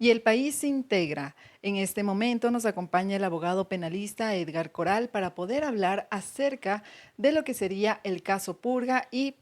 Y el país se integra. En este momento nos acompaña el abogado penalista Edgar Coral para poder hablar acerca de lo que sería el caso Purga y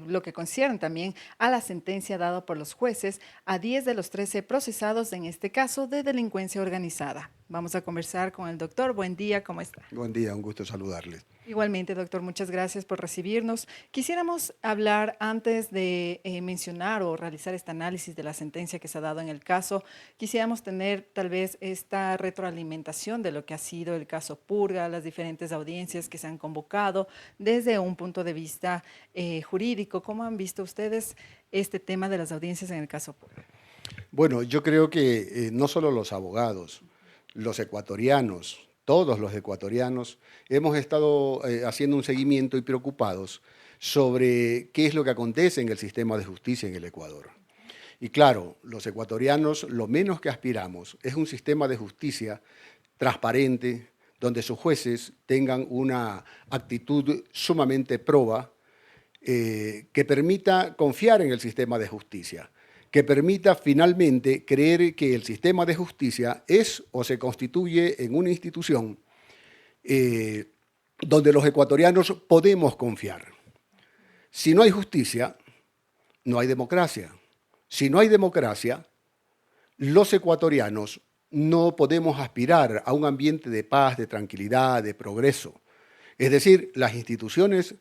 lo que concierne también a la sentencia dada por los jueces a 10 de los 13 procesados en este caso de delincuencia organizada. Vamos a conversar con el doctor. Buen día, ¿cómo está? Buen día, un gusto saludarles. Igualmente, doctor, muchas gracias por recibirnos. Quisiéramos hablar antes de mencionar o realizar este análisis de la sentencia que se ha dado en el caso. Quisiéramos tener tal vez esta retroalimentación de lo que ha sido el caso Purga, las diferentes audiencias que se han convocado desde un punto de vista jurídico. ¿Cómo han visto ustedes este tema de las audiencias en el caso Purga? Bueno, yo creo que no solo los abogados, los ecuatorianos, todos los ecuatorianos, hemos estado haciendo un seguimiento y preocupados sobre qué es lo que acontece en el sistema de justicia en el Ecuador. Y claro, los ecuatorianos lo menos que aspiramos es un sistema de justicia transparente, donde sus jueces tengan una actitud sumamente proba, que permita confiar en el sistema de justicia, que permita finalmente creer que el sistema de justicia es o se constituye en una institución eh, donde los ecuatorianos podemos confiar. Si no hay justicia, no hay democracia. Si no hay democracia, los ecuatorianos no podemos aspirar a un ambiente de paz, de tranquilidad, de progreso. Es decir, las instituciones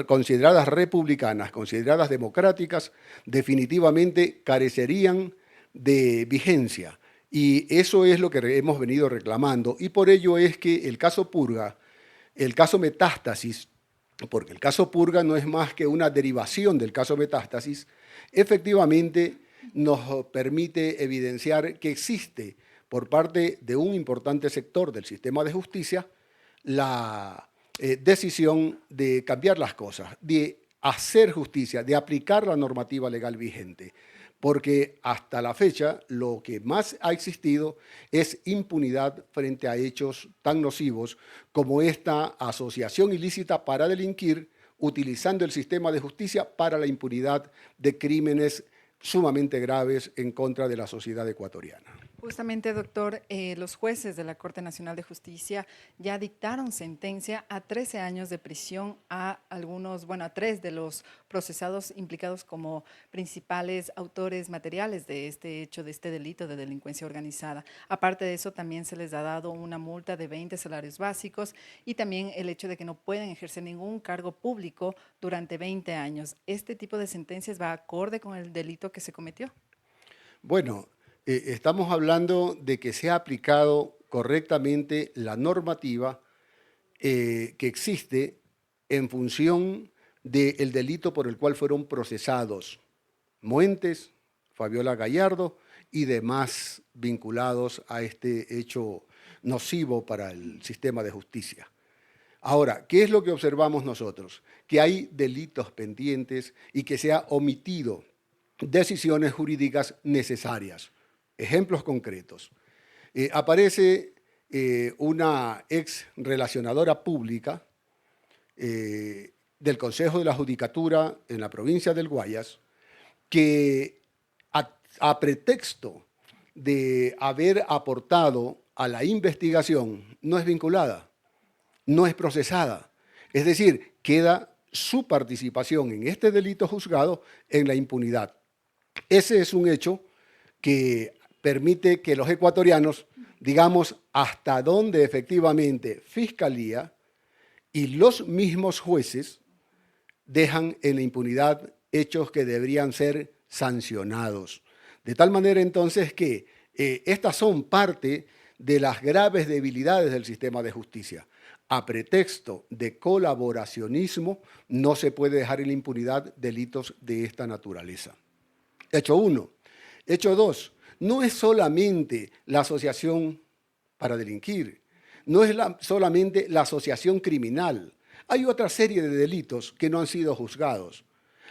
consideradas republicanas, consideradas democráticas, definitivamente carecerían de vigencia. Y eso es lo que hemos venido reclamando. Y por ello es que el caso Purga, el caso Metástasis, porque el caso Purga no es más que una derivación del caso Metástasis, efectivamente nos permite evidenciar que existe por parte de un importante sector del sistema de justicia la decisión de cambiar las cosas, de hacer justicia, de aplicar la normativa legal vigente, porque hasta la fecha lo que más ha existido es impunidad frente a hechos tan nocivos como esta asociación ilícita para delinquir, utilizando el sistema de justicia para la impunidad de crímenes sumamente graves en contra de la sociedad ecuatoriana. Justamente, doctor, los jueces de la Corte Nacional de Justicia ya dictaron sentencia a 13 años de prisión a algunos, bueno, a 3 de los procesados implicados como principales autores materiales de este hecho, de este delito de delincuencia organizada. Aparte de eso, también se les ha dado una multa de 20 salarios básicos y también el hecho de que no pueden ejercer ningún cargo público durante 20 años. ¿Este tipo de sentencias va acorde con el delito que se cometió? Bueno, estamos hablando de que se ha aplicado correctamente la normativa que existe en función del delito por el cual fueron procesados Muentes, Fabiola Gallardo y demás vinculados a este hecho nocivo para el sistema de justicia. Ahora, ¿qué es lo que observamos nosotros? Que hay delitos pendientes y que se ha omitido decisiones jurídicas necesarias. Ejemplos concretos. Aparece una ex relacionadora pública del Consejo de la Judicatura en la provincia del Guayas que a pretexto de haber aportado a la investigación no es vinculada, no es procesada. Es decir, queda su participación en este delito juzgado en la impunidad. Ese es un hecho que permite que los ecuatorianos digamos hasta dónde efectivamente Fiscalía y los mismos jueces dejan en la impunidad hechos que deberían ser sancionados. De tal manera entonces que estas son parte de las graves debilidades del sistema de justicia. A pretexto de colaboracionismo no se puede dejar en la impunidad delitos de esta naturaleza. Hecho uno. Hecho dos, no es solamente la asociación para delinquir, no es solamente la asociación criminal. Hay otra serie de delitos que no han sido juzgados.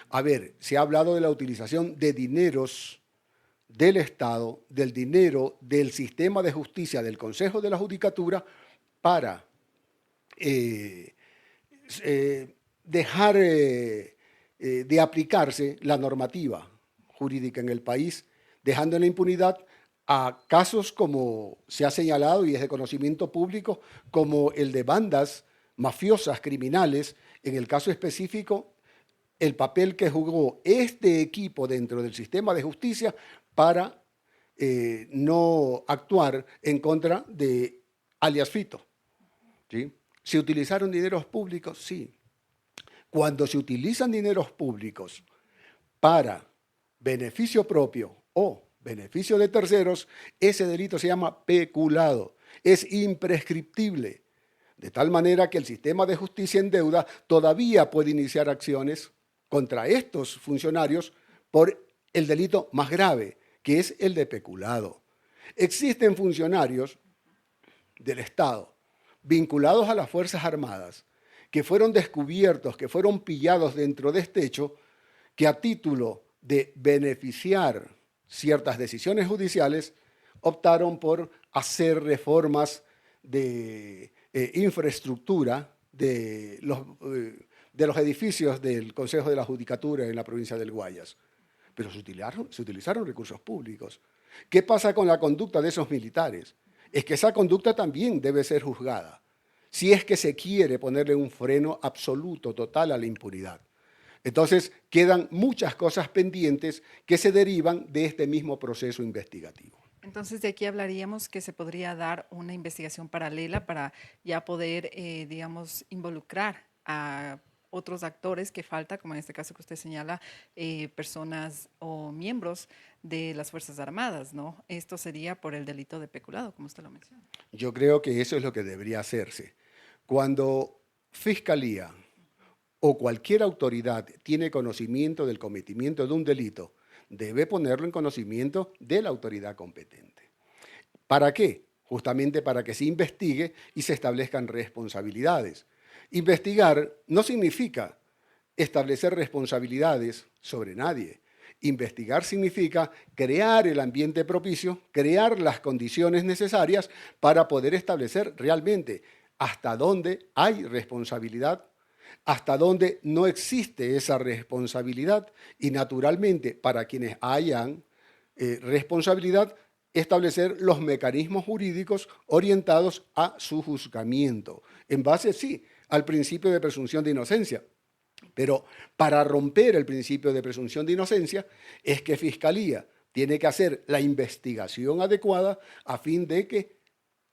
A ver, se ha hablado de la utilización de dineros del Estado, del dinero del sistema de justicia, del Consejo de la Judicatura, para eh, dejar de aplicarse la normativa jurídica en el país, dejando en la impunidad a casos como se ha señalado y es de conocimiento público, como el de bandas mafiosas, criminales, en el caso específico, el papel que jugó este equipo dentro del sistema de justicia para no actuar en contra de alias Fito. ¿Sí? ¿Se utilizaron dineros públicos? Sí. Cuando se utilizan dineros públicos para beneficio propio o beneficio de terceros, ese delito se llama peculado. Es imprescriptible. De tal manera que el sistema de justicia en deuda todavía puede iniciar acciones contra estos funcionarios por el delito más grave, que es el de peculado. Existen funcionarios del Estado vinculados a las Fuerzas Armadas que fueron descubiertos, que fueron pillados dentro de este hecho, que a título de beneficiar ciertas decisiones judiciales optaron por hacer reformas de infraestructura de los edificios del Consejo de la Judicatura en la provincia del Guayas. Pero se utilizaron recursos públicos. ¿Qué pasa con la conducta de esos militares? Es que esa conducta también debe ser juzgada, si es que se quiere ponerle un freno absoluto, total a la impunidad. Entonces, quedan muchas cosas pendientes que se derivan de este mismo proceso investigativo. Entonces, de aquí hablaríamos que se podría dar una investigación paralela para ya poder, digamos, involucrar a otros actores que falta, como en este caso que usted señala, personas o miembros de las Fuerzas Armadas, ¿no? Esto sería por el delito de peculado, como usted lo menciona. Yo creo que eso es lo que debería hacerse. Cuando Fiscalía o cualquier autoridad tiene conocimiento del cometimiento de un delito, debe ponerlo en conocimiento de la autoridad competente. ¿Para qué? Justamente para que se investigue y se establezcan responsabilidades. Investigar no significa establecer responsabilidades sobre nadie. Investigar significa crear el ambiente propicio, crear las condiciones necesarias para poder establecer realmente hasta dónde hay responsabilidad, hasta dónde no existe esa responsabilidad y naturalmente para quienes hayan responsabilidad, establecer los mecanismos jurídicos orientados a su juzgamiento, en base, sí, al principio de presunción de inocencia. Pero para romper el principio de presunción de inocencia es que Fiscalía tiene que hacer la investigación adecuada a fin de que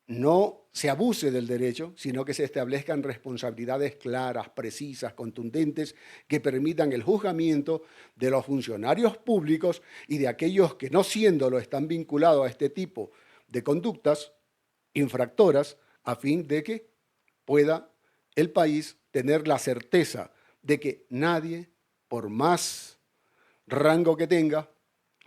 no se abuse del derecho, sino que se establezcan responsabilidades claras, precisas, contundentes, que permitan el juzgamiento de los funcionarios públicos y de aquellos que no siéndolo están vinculados a este tipo de conductas infractoras, a fin de que pueda el país tener la certeza de que nadie, por más rango que tenga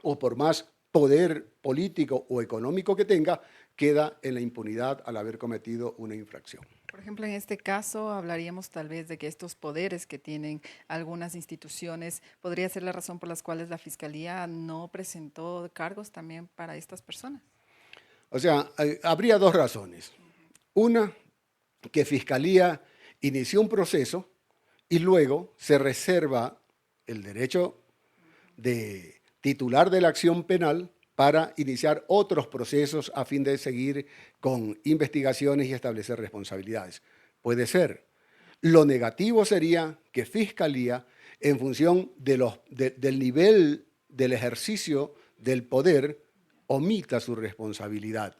o por más poder político o económico que tenga, queda en la impunidad al haber cometido una infracción. Por ejemplo, en este caso hablaríamos tal vez de que estos poderes que tienen algunas instituciones podría ser la razón por las cuales la Fiscalía no presentó cargos también para estas personas. O sea, habría dos razones. Una, que Fiscalía inició un proceso y luego se reserva el derecho de titular de la acción penal para iniciar otros procesos a fin de seguir con investigaciones y establecer responsabilidades. Puede ser. Lo negativo sería que Fiscalía, en función del nivel del ejercicio del poder, omita su responsabilidad.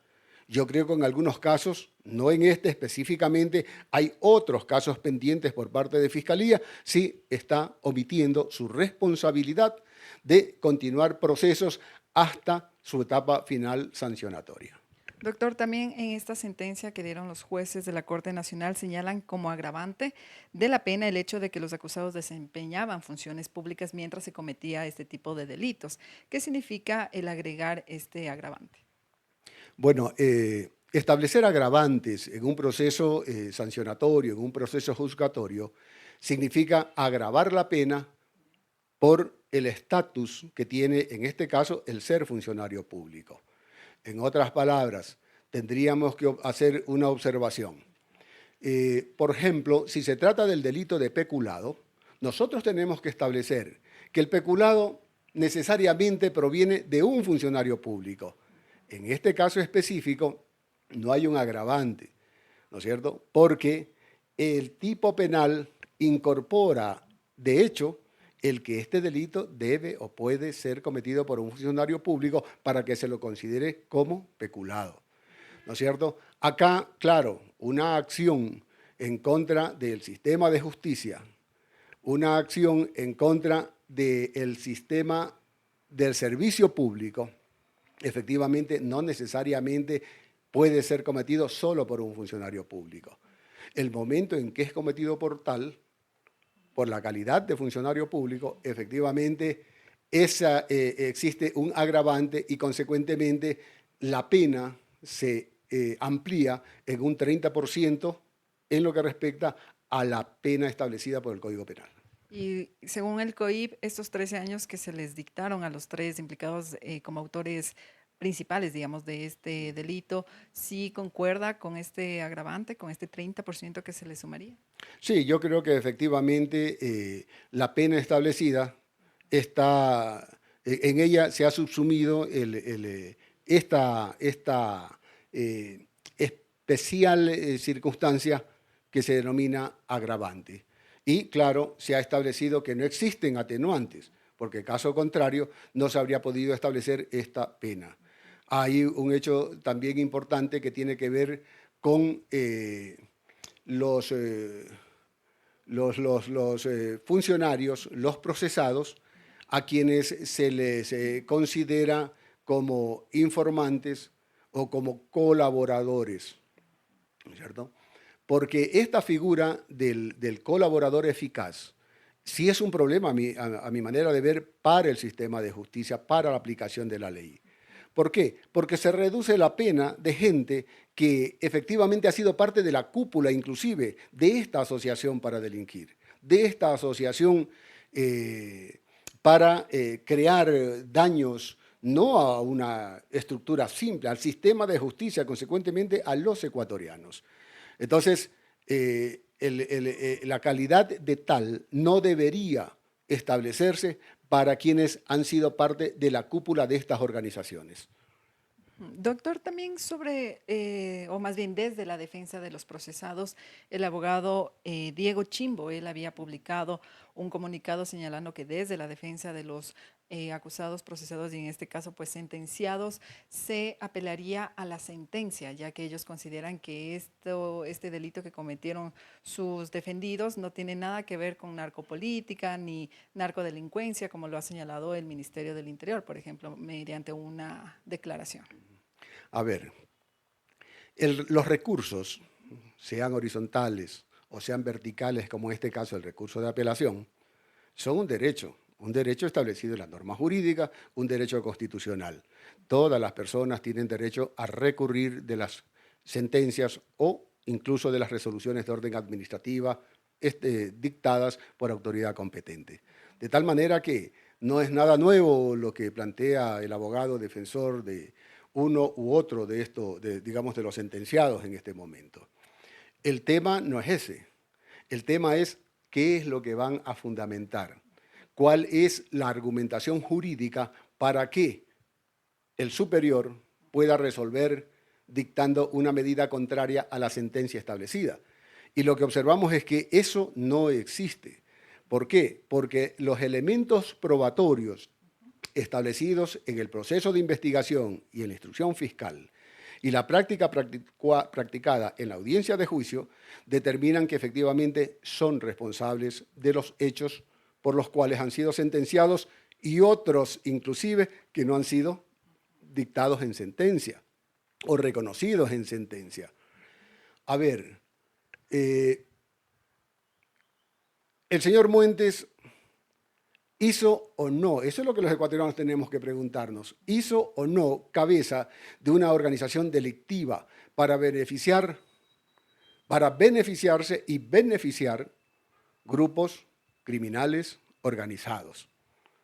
Yo creo que en algunos casos, no en este específicamente, hay otros casos pendientes por parte de Fiscalía, sí está omitiendo su responsabilidad de continuar procesos hasta su etapa final sancionatoria. Doctor, también en esta sentencia que dieron los jueces de la Corte Nacional señalan como agravante de la pena el hecho de que los acusados desempeñaban funciones públicas mientras se cometía este tipo de delitos. ¿Qué significa el agregar este agravante? Bueno, establecer agravantes en un proceso sancionatorio, en un proceso juzgatorio, significa agravar la pena por el estatus que tiene, en este caso, el ser funcionario público. En otras palabras, tendríamos que hacer una observación. Por ejemplo, si se trata del delito de peculado, nosotros tenemos que establecer que el peculado necesariamente proviene de un funcionario público. en este caso específico no hay un agravante, ¿no es cierto? Porque el tipo penal incorpora, de hecho, el que este delito debe o puede ser cometido por un funcionario público para que se lo considere como peculado, ¿no es cierto? Acá, claro, una acción en contra del sistema de justicia, una acción en contra del sistema del servicio público, efectivamente no necesariamente puede ser cometido solo por un funcionario público. El momento en que es cometido por tal, por la calidad de funcionario público, efectivamente existe un agravante y consecuentemente la pena se amplía en un 30% en lo que respecta a la pena establecida por el Código Penal. Y según el COIP, estos 13 años que se les dictaron a los tres implicados como autores principales, digamos, de este delito, ¿sí concuerda con este agravante, con este 30% que se le sumaría? Sí, yo creo que efectivamente la pena establecida está, en ella se ha subsumido esta especial circunstancia que se denomina agravante. Y claro, se ha establecido que no existen atenuantes, porque caso contrario no se habría podido establecer esta pena. Hay un hecho también importante que tiene que ver con los funcionarios, los procesados, a quienes se les considera como informantes o como colaboradores, ¿no es cierto? Porque esta figura del colaborador eficaz sí es un problema a mi manera de ver para el sistema de justicia, para la aplicación de la ley. ¿Por qué? Porque se reduce la pena de gente que efectivamente ha sido parte de la cúpula inclusive de esta asociación para delinquir, de esta asociación para crear daños no a una estructura simple, al sistema de justicia, consecuentemente a los ecuatorianos. Entonces, la calidad de tal no debería establecerse para quienes han sido parte de la cúpula de estas organizaciones. Doctor, también sobre, o más bien desde la defensa de los procesados, el abogado Diego Chimbo, él había publicado un comunicado señalando que desde la defensa de los acusados, procesados y en este caso pues sentenciados, se apelaría a la sentencia, ya que ellos consideran que este delito que cometieron sus defendidos no tiene nada que ver con narcopolítica ni narcodelincuencia, como lo ha señalado el Ministerio del Interior, por ejemplo, mediante una declaración. A ver, los recursos, sean horizontales o sean verticales, como en este caso el recurso de apelación, son un derecho establecido en la norma jurídica, un derecho constitucional. Todas las personas tienen derecho a recurrir de las sentencias o incluso de las resoluciones de orden administrativa dictadas por autoridad competente. De tal manera que no es nada nuevo lo que plantea el abogado defensor de uno u otro de estos, digamos, de los sentenciados en este momento. El tema no es ese. El tema es qué es lo que van a fundamentar, cuál es la argumentación jurídica para que el superior pueda resolver dictando una medida contraria a la sentencia establecida. Y lo que observamos es que eso no existe. ¿Por qué? Porque los elementos probatorios establecidos en el proceso de investigación y en la instrucción fiscal y la práctica practicada en la audiencia de juicio determinan que efectivamente son responsables de los hechos por los cuales han sido sentenciados y otros inclusive que no han sido dictados en sentencia o reconocidos en sentencia. A ver, el señor Muentes ¿hizo o no? Eso es lo que los ecuatorianos tenemos que preguntarnos. ¿Hizo o no cabeza de una organización delictiva para beneficiarse y beneficiar grupos criminales organizados?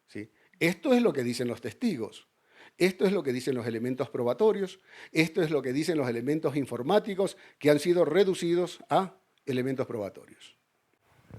¿Sí? Esto es lo que dicen los testigos. Esto es lo que dicen los elementos probatorios. Esto es lo que dicen los elementos informáticos que han sido reducidos a elementos probatorios.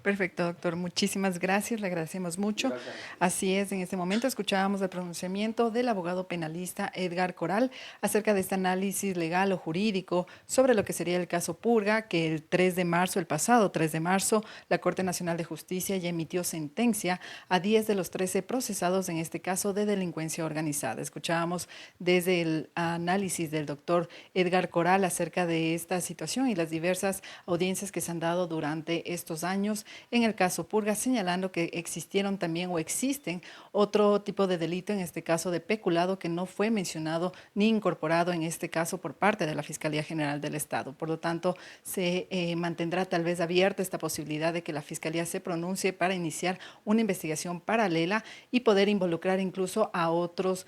Perfecto, doctor. Muchísimas gracias. Le agradecemos mucho. Gracias. Así es, en este momento escuchábamos el pronunciamiento del abogado penalista Edgar Coral acerca de este análisis legal o jurídico sobre lo que sería el caso Purga, que el 3 de marzo, el pasado 3 de marzo, la Corte Nacional de Justicia ya emitió sentencia a 10 de los 13 procesados en este caso de delincuencia organizada. Escuchábamos desde el análisis del doctor Edgar Coral acerca de esta situación y las diversas audiencias que se han dado durante estos años en el caso Purga, señalando que existieron también o existen otro tipo de delito, en este caso de peculado, que no fue mencionado ni incorporado en este caso por parte de la Fiscalía General del Estado. Por lo tanto, se mantendrá tal vez abierta esta posibilidad de que la Fiscalía se pronuncie para iniciar una investigación paralela y poder involucrar incluso a otros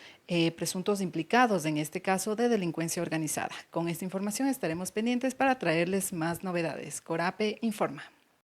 presuntos implicados, en este caso de delincuencia organizada. Con esta información estaremos pendientes para traerles más novedades. Corape informa.